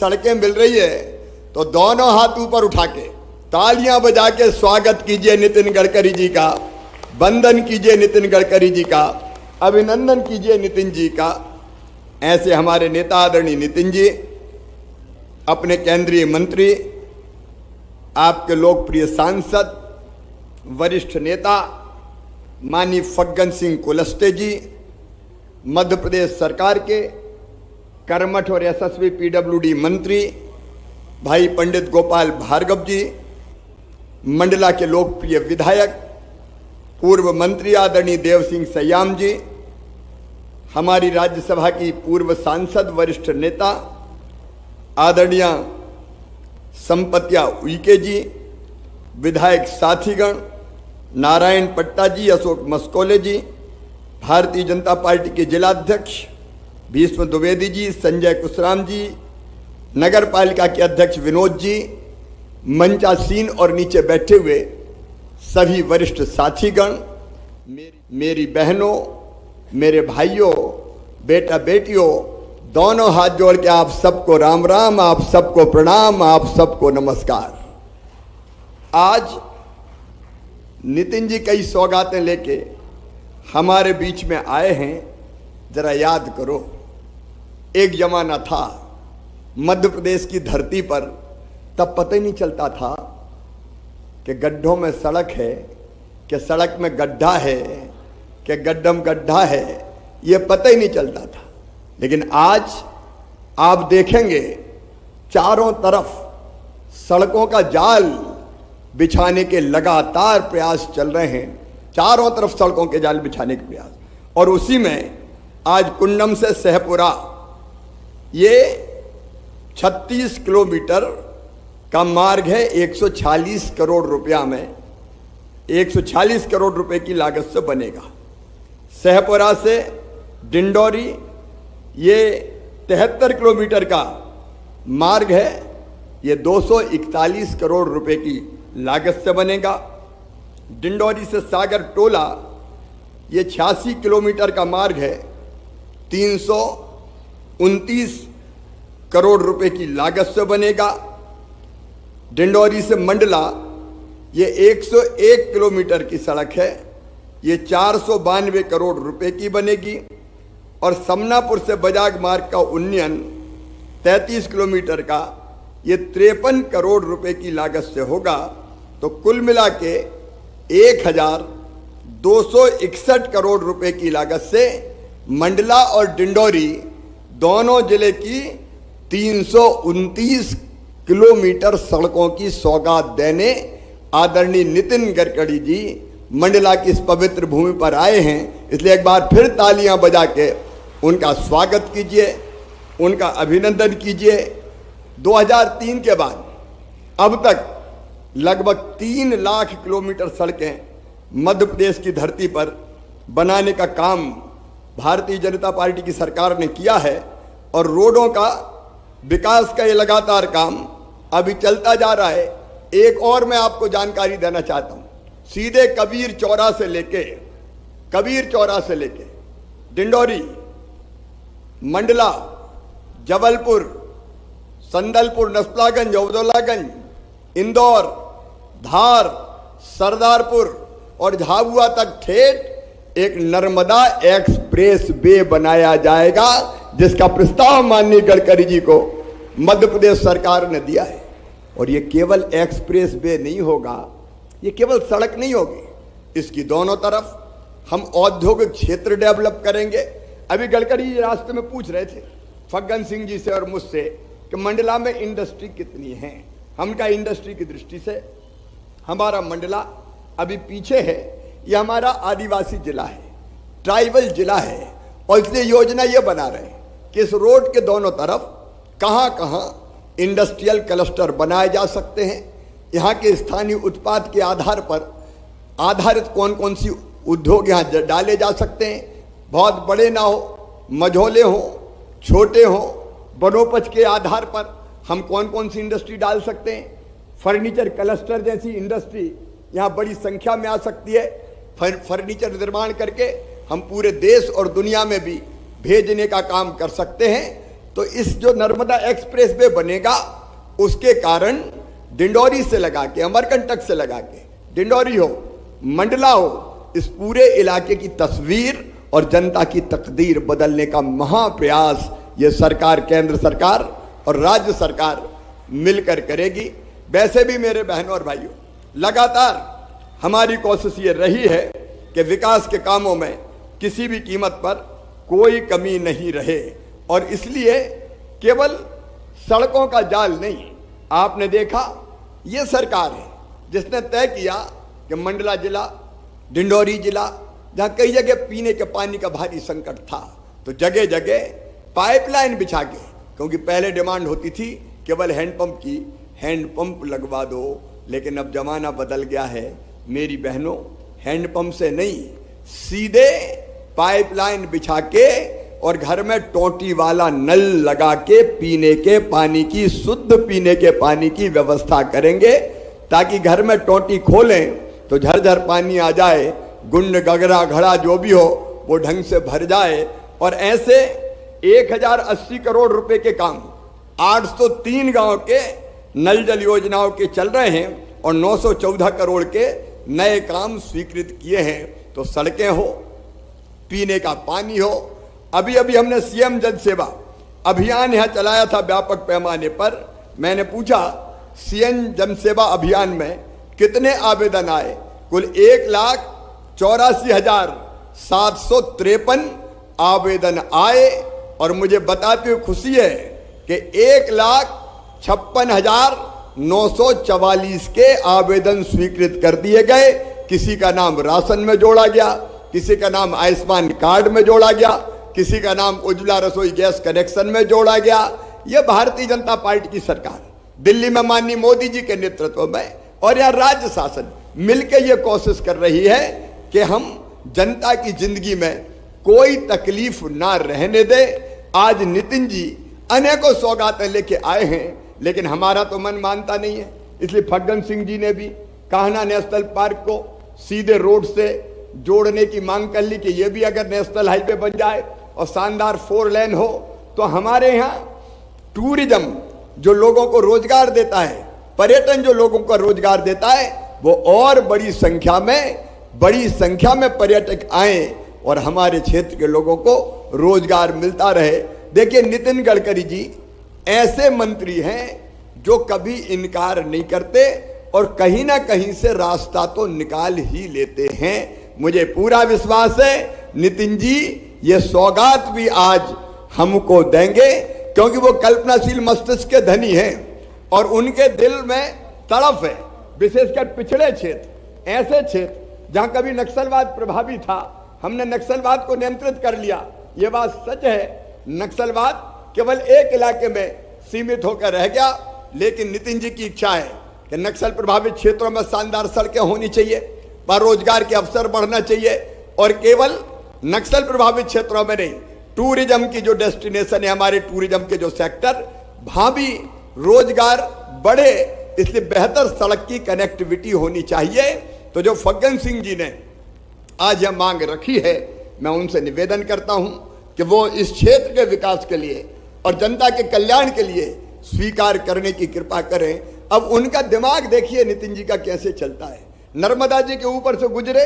सड़कें मिल रही है तो दोनों हाथ ऊपर उठा के तालियां बजा के स्वागत कीजिए नितिन गडकरी जी का, वंदन कीजिए नितिन गडकरी जी का, अभिनंदन कीजिए नितिन जी का। ऐसे हमारे नेता आदरणीय नितिन जी, अपने केंद्रीय मंत्री, आपके लोकप्रिय सांसद, वरिष्ठ नेता माननीय फग्गन सिंह कुलस्ते जी, मध्य प्रदेश सरकार के कर्मठ और यशस्वी पीडब्ल्यूडी मंत्री भाई पंडित गोपाल भार्गव जी, मंडला के लोकप्रिय विधायक पूर्व मंत्री आदरणीय देव सिंह सयाम जी, हमारी राज्यसभा की पूर्व सांसद वरिष्ठ नेता आदरणीय संपत्या उइके जी, विधायक साथीगण नारायण पट्टा जी, अशोक मस्कोले जी, भारतीय जनता पार्टी के जिलाध्यक्ष भीष्म द्विवेदी जी, संजय कुशराम जी, नगर पालिका के अध्यक्ष विनोद जी, मंचासीन और नीचे बैठे हुए सभी वरिष्ठ साथीगण, मेरी बहनों, मेरे भाइयों, बेटा बेटियों, दोनों हाथ जोड़ के आप सबको राम राम, आप सबको प्रणाम, आप सबको नमस्कार। आज नितिन जी कई सौगातें लेके हमारे बीच में आए हैं। जरा याद करो, एक जमाना था मध्य प्रदेश की धरती पर, तब पता ही नहीं चलता था कि गड्ढों में सड़क है, कि सड़क में गड्ढा है, कि गड्ढम गड्ढा है, ये पता ही नहीं चलता था। लेकिन आज आप देखेंगे चारों तरफ सड़कों का जाल बिछाने के लगातार प्रयास चल रहे हैं, चारों तरफ सड़कों के जाल बिछाने के प्रयास। और उसी में आज कुंडम से सहपुरा ये 36 किलोमीटर का मार्ग है, 146 करोड़ रुपया में, 146 करोड़ रुपए की लागत से बनेगा। सहपुरा से डिंडोरी ये 73 किलोमीटर का मार्ग है, ये 241 करोड़ रुपए की लागत से बनेगा। डिंडोरी से सागर टोला ये 86 किलोमीटर का मार्ग है, 329 करोड़ रुपए की लागत से बनेगा। डिंडोरी से मंडला ये 101 किलोमीटर की सड़क है, ये 492 करोड़ रुपए की बनेगी। और समनापुर से बजाग मार्ग का उन्नयन 33 किलोमीटर का, ये 53 करोड़ रुपए की लागत से होगा। तो कुल मिला के 1261 करोड़ रुपए की लागत से मंडला और डिंडोरी दोनों जिले की 329 किलोमीटर सड़कों की सौगात देने आदरणीय नितिन गडकरी जी मंडला की इस पवित्र भूमि पर आए हैं। इसलिए एक बार फिर तालियां बजा के उनका स्वागत कीजिए, उनका अभिनंदन कीजिए। 2003 के बाद अब तक लगभग 3 लाख किलोमीटर सड़कें मध्य प्रदेश की धरती पर बनाने का काम भारतीय जनता पार्टी की सरकार ने किया है। और रोडों का विकास का ये लगातार काम अभी चलता जा रहा है। एक और मैं आपको जानकारी देना चाहता हूँ, सीधे कबीर चौरा से लेके डिंडोरी, मंडला, जबलपुर, संदलपुर, नसलागंज, औदौलागंज, इंदौर, धार, सरदारपुर और झाबुआ तक ठेठ एक नर्मदा एक्सप्रेस वे बनाया जाएगा, जिसका प्रस्ताव माननीय गडकरी जी को मध्य प्रदेश सरकार ने दिया है। और ये केवल एक्सप्रेस वे नहीं होगा, ये केवल सड़क नहीं होगी, इसकी दोनों तरफ हम औद्योगिक क्षेत्र डेवलप करेंगे। अभी गडकरी जी रास्ते में पूछ रहे थे फग्गन सिंह जी से और मुझसे कि मंडला में इंडस्ट्री कितनी है। हम कहा इंडस्ट्री की दृष्टि से हमारा मंडला अभी पीछे है, ये हमारा आदिवासी जिला है, ट्राइबल जिला है। और इसलिए योजना ये बना रहे हैं कि इस रोड के दोनों तरफ कहाँ कहाँ इंडस्ट्रियल क्लस्टर बनाए जा सकते हैं, यहाँ के स्थानीय उत्पाद के आधार पर आधारित कौन कौन सी उद्योग यहाँ डाले जा सकते हैं। बहुत बड़े ना हो, मझोले हो, छोटे हो, वनोपज के आधार पर हम कौन कौन सी इंडस्ट्री डाल सकते हैं। फर्नीचर क्लस्टर जैसी इंडस्ट्री यहाँ बड़ी संख्या में आ सकती है। फर्नीचर निर्माण करके हम पूरे देश और दुनिया में भी भेजने का काम कर सकते हैं। तो तो इस जो नर्मदा एक्सप्रेस वे बनेगा उसके कारण डिंडोरी से लगा के, अमरकंटक से लगा के, डिंडोरी हो, मंडला हो, इस पूरे इलाके की तस्वीर और जनता की तकदीर बदलने का महाप्रयास ये सरकार, केंद्र सरकार और राज्य सरकार मिलकर करेगी। वैसे भी मेरे बहनों और भाइयों, लगातार हमारी कोशिश ये रही है कि विकास के कामों में किसी भी कीमत पर कोई कमी नहीं रहे, और इसलिए केवल सड़कों का जाल नहीं, आपने देखा ये सरकार है जिसने तय किया कि मंडला जिला, डिंडोरी जिला, जहां कई जगह पीने के पानी का भारी संकट था, तो जगह जगह पाइपलाइन बिछा के, क्योंकि पहले डिमांड होती थी केवल हैंडपंप की, हैंडपंप लगवा दो, लेकिन अब जमाना बदल गया है मेरी बहनों, हैंडपंप से नहीं, सीधे पाइपलाइन बिछा के और घर में टोटी वाला नल लगा के पीने के पानी की, शुद्ध पीने के पानी की व्यवस्था करेंगे, ताकि घर में टोटी खोलें तो झरझर पानी आ जाए, गुंड गगरा घड़ा जो भी हो वो ढंग से भर जाए। और ऐसे 1080 करोड़ रुपए के काम 803 गांव के नल जल योजनाओं के चल रहे हैं और 914 करोड़ के नए काम स्वीकृत किए हैं। तो सड़कें हो, पीने का पानी हो, अभी अभी हमने सीएम जन सेवा अभियान यहां चलाया था व्यापक पैमाने पर। मैंने पूछा सीएम जन सेवा अभियान में कितने आवेदन आए, कुल 1,84,753 आवेदन आए, और मुझे बताते हुए खुशी है कि 1,56,944 के आवेदन स्वीकृत कर दिए गए। किसी का नाम राशन में जोड़ा गया, किसी का नाम आयुष्मान कार्ड में जोड़ा गया, किसी का नाम उज्ज्वला रसोई गैस कनेक्शन में जोड़ा गया। यह भारतीय जनता पार्टी की सरकार दिल्ली में माननीय मोदी जी के नेतृत्व में और यह राज्य शासन मिलकर यह कोशिश कर रही है कि हम जनता की जिंदगी में कोई तकलीफ ना रहने दे। आज नितिन जी अनेकों सौगातें लेके आए हैं, लेकिन हमारा तो मन मानता नहीं है, इसलिए फग्गन सिंह जी ने भी कान्हा नेशनल पार्क को सीधे रोड से जोड़ने की मांग कर ली कि यह भी अगर नेशनल हाईवे बन जाए और शानदार 4 लेन हो तो हमारे यहाँ टूरिज्म जो लोगों को रोजगार देता है, पर्यटन जो लोगों को रोजगार देता है, वो और बड़ी संख्या में पर्यटक आए और हमारे क्षेत्र के लोगों को रोजगार मिलता रहे। देखिए नितिन गडकरी जी ऐसे मंत्री हैं जो कभी इनकार नहीं करते और कहीं ना कहीं से रास्ता तो निकाल ही लेते हैं। मुझे पूरा विश्वास है नितिन जी ये सौगात भी आज हमको देंगे, क्योंकि वो कल्पनाशील मस्तिष्क के धनी हैं और उनके दिल में तड़फ है, विशेषकर पिछड़े क्षेत्र, ऐसे क्षेत्र जहां कभी नक्सलवाद प्रभावी था, हमने नक्सलवाद को नियंत्रित कर लिया। ये बात सच है, नक्सलवाद केवल एक इलाके में सीमित होकर रह गया, लेकिन नितिन जी की इच्छा है कि नक्सल प्रभावित क्षेत्रों में शानदार सड़कें होनी चाहिए, पर रोजगार के अवसर बढ़ना चाहिए, और केवल नक्सल प्रभावित क्षेत्रों में नहीं, टूरिज्म की जो डेस्टिनेशन है, हमारे टूरिज्म के जो सेक्टर, वहां भी रोजगार बढ़े, इसलिए बेहतर सड़क की कनेक्टिविटी होनी चाहिए। तो जो फग्गन सिंह जी ने आज यह मांग रखी है, मैं उनसे निवेदन करता हूं कि वो इस क्षेत्र के विकास के लिए और जनता के कल्याण के लिए स्वीकार करने की कृपा करें। अब उनका दिमाग देखिए नितिन जी का कैसे चलता है। नर्मदा जी के ऊपर से गुजरे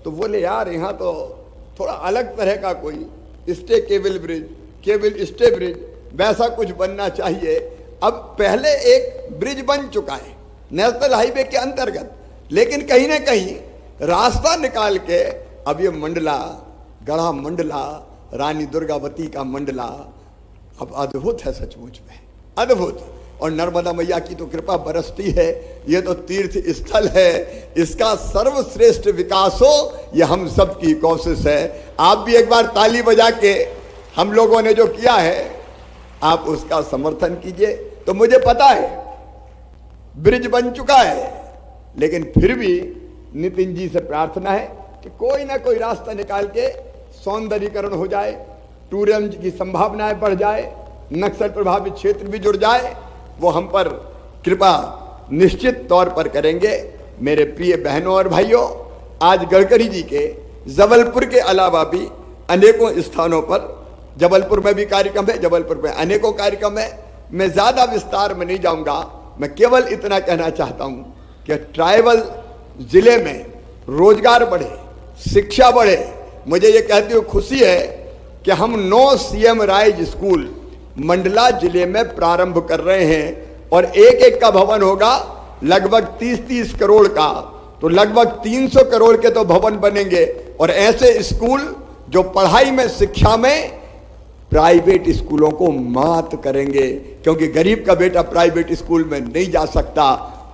तो बोले यार यहाँ तो थोड़ा अलग तरह का कोई stay cable bridge, cable stay bridge वैसा कुछ बनना चाहिए। अब पहले एक ब्रिज बन चुका है नेशनल हाईवे के अंतर्गत, लेकिन कहीं ना कहीं रास्ता निकाल के अब ये मंडला, गढ़ा मंडला, रानी दुर्गावती का मंडला अब अद्भुत है, सचमुच में अद्भुत। और नर्मदा मैया की तो कृपा बरसती है, ये तो तीर्थ स्थल है, इसका सर्वश्रेष्ठ विकास हो, ये हम सब की कोशिश है। आप भी एक बार ताली बजा के हम लोगों ने जो किया है आप उसका समर्थन कीजिए। तो मुझे पता है ब्रिज बन चुका है, लेकिन फिर भी नितिन जी से प्रार्थना है कि कोई ना कोई रास्ता निकाल के सौंदर्यीकरण हो जाए, टूरिज्म की संभावनाएं बढ़ जाए, नक्सल प्रभावित क्षेत्र भी जुड़ जाए। वो हम पर कृपा निश्चित तौर पर करेंगे। मेरे प्रिय बहनों और भाइयों, आज गडकरी जी के जबलपुर के अलावा भी अनेकों स्थानों पर जबलपुर में भी कार्यक्रम है, जबलपुर में अनेकों कार्यक्रम है। मैं ज्यादा विस्तार में नहीं जाऊंगा, मैं केवल इतना कहना चाहता हूं कि ट्राइबल जिले में रोजगार बढ़े, शिक्षा बढ़े। मुझे ये कहते हुए खुशी है कि हम 9 सीएम राइज स्कूल मंडला जिले में प्रारंभ कर रहे हैं और एक एक का भवन होगा लगभग 30-30 करोड़ का, तो लगभग 300 करोड़ के तो भवन बनेंगे। और ऐसे स्कूल जो पढ़ाई में, शिक्षा में प्राइवेट स्कूलों को मात करेंगे, क्योंकि गरीब का बेटा प्राइवेट स्कूल में नहीं जा सकता।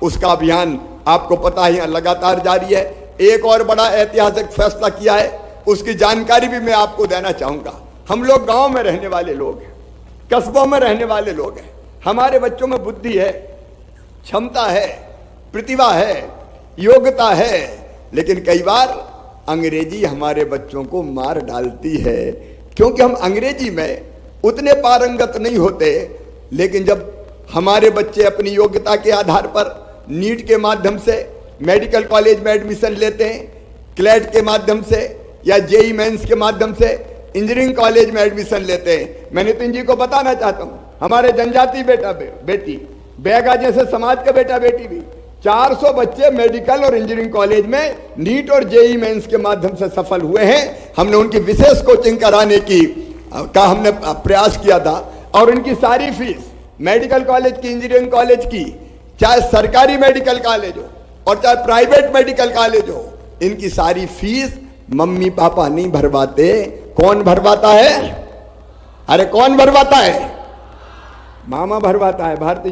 उसका अभियान आपको पता है लगातार जारी है। एक और बड़ा ऐतिहासिक फैसला किया है, उसकी जानकारी भी मैं आपको देना चाहूंगा। हम लोग गांव में रहने वाले लोग हैं, कस्बों में रहने वाले लोग हैं, हमारे बच्चों में बुद्धि है, क्षमता है, प्रतिभा है, योग्यता है, लेकिन कई बार अंग्रेजी हमारे बच्चों को मार डालती है, क्योंकि हम अंग्रेजी में उतने पारंगत नहीं होते। लेकिन जब हमारे बच्चे अपनी योग्यता के आधार पर नीट के माध्यम से मेडिकल कॉलेज में एडमिशन लेते हैं, क्लेट के माध्यम से या जेई मेंस के माध्यम से इंजीनियरिंग कॉलेज में एडमिशन लेते हैं, मैं नितिन जी को बताना चाहता हूं, हमारे जनजाति बेटी बैगा जैसे समाज का बेटा बेटी भी 400 बच्चे मेडिकल और इंजीनियरिंग कॉलेज में नीट और जेई मेंस के माध्यम से सफल हुए हैं। हमने उनकी विशेष कोचिंग कराने का हमने प्रयास किया था और उनकी सारी फीस, मेडिकल कॉलेज की, इंजीनियरिंग कॉलेज की, चाहे सरकारी मेडिकल कॉलेज हो और चाहे प्राइवेट मेडिकल कॉलेज हो, इनकी सारी फीस मम्मी पापा नहीं भरवाते। कौन भरवाता है? अरे कौन भरवाता है? मामा भरवाता है। भारतीय